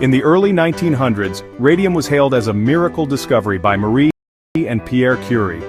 In the early 1900s, radium was hailed as a miracle discovery by Marie and Pierre Curie.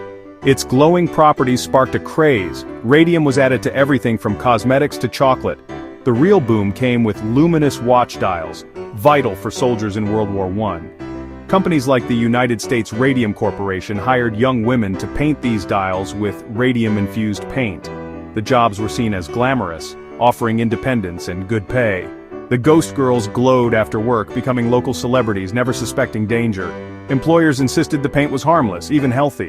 Its glowing properties sparked a craze. Radium was added to everything from cosmetics to chocolate. The real boom came with luminous watch dials, vital for soldiers in World War I. Companies like the United States Radium Corporation hired young women to paint these dials with radium-infused paint. The jobs were seen as glamorous, offering independence and good pay. The ghost girls glowed after work, becoming local celebrities, never suspecting danger. Employers insisted the paint was harmless, even healthy.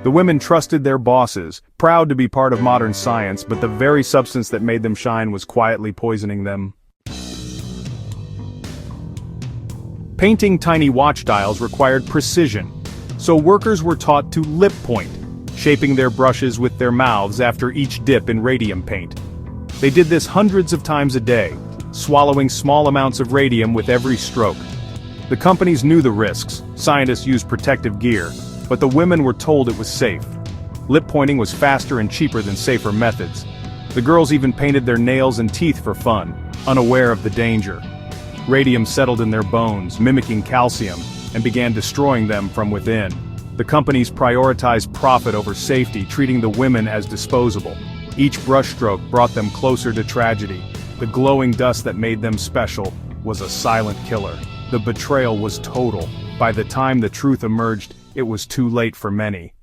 The women trusted their bosses, proud to be part of modern science, but the very substance that made them shine was quietly poisoning them. Painting tiny watch dials required precision, so workers were taught to lip point, shaping their brushes with their mouths after each dip in radium paint. They did this hundreds of times a day, swallowing small amounts of radium with every stroke. The companies knew the risks, scientists used protective gear, but the women were told it was safe. Lip pointing was faster and cheaper than safer methods. The girls even painted their nails and teeth for fun, unaware of the danger. Radium settled in their bones, mimicking calcium, and began destroying them from within. The companies prioritized profit over safety, treating the women as disposable. Each brushstroke brought them closer to tragedy. The glowing dust that made them special was a silent killer. The betrayal was total. By the time the truth emerged, it was too late for many.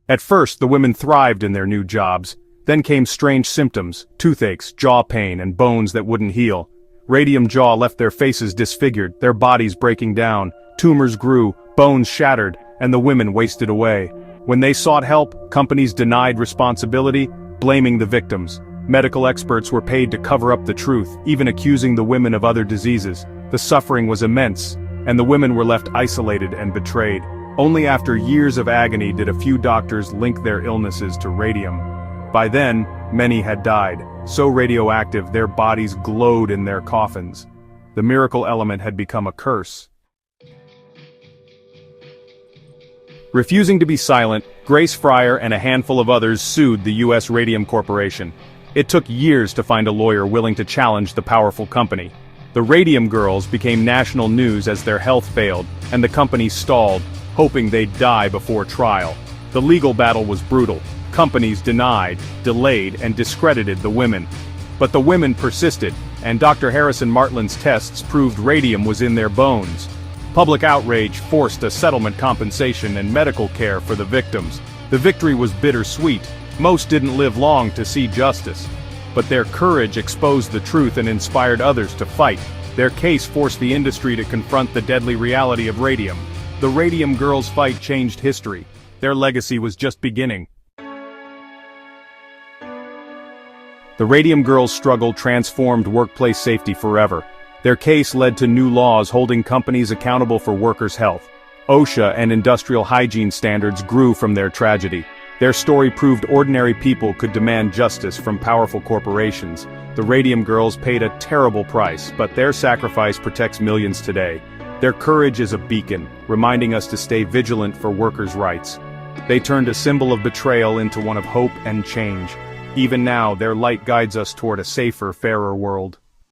At first, the women thrived in their new jobs. Then came strange symptoms, toothaches, jaw pain, and bones that wouldn't heal. Radium jaw left their faces disfigured, their bodies breaking down. Tumors grew, bones shattered, and the women wasted away. When they sought help, companies denied responsibility, blaming the victims. Medical experts were paid to cover up the truth, even accusing the women of other diseases. The suffering was immense, and the women were left isolated and betrayed. Only after years of agony did a few doctors link their illnesses to radium. By then, many had died, so radioactive their bodies glowed in their coffins. The miracle element had become a curse. Refusing to be silent, Grace Fryer and a handful of others sued the U.S. Radium Corporation. It took years to find a lawyer willing to challenge the powerful company. The Radium Girls became national news as their health failed, and the company stalled, hoping they'd die before trial. The legal battle was brutal. Companies denied, delayed, and discredited the women. But the women persisted, and Dr. Harrison Martlin's tests proved radium was in their bones. Public outrage forced a settlement compensation and medical care for the victims. The victory was bittersweet. Most didn't live long to see justice. But their courage exposed the truth and inspired others to fight. Their case forced the industry to confront the deadly reality of radium. The Radium Girls' fight changed history. Their legacy was just beginning. The Radium Girls' struggle transformed workplace safety forever. Their case led to new laws holding companies accountable for workers' health. OSHA and industrial hygiene standards grew from their tragedy. Their story proved ordinary people could demand justice from powerful corporations. The Radium Girls paid a terrible price, but their sacrifice protects millions today. Their courage is a beacon, reminding us to stay vigilant for workers' rights. They turned a symbol of betrayal into one of hope and change. Even now, their light guides us toward a safer, fairer world.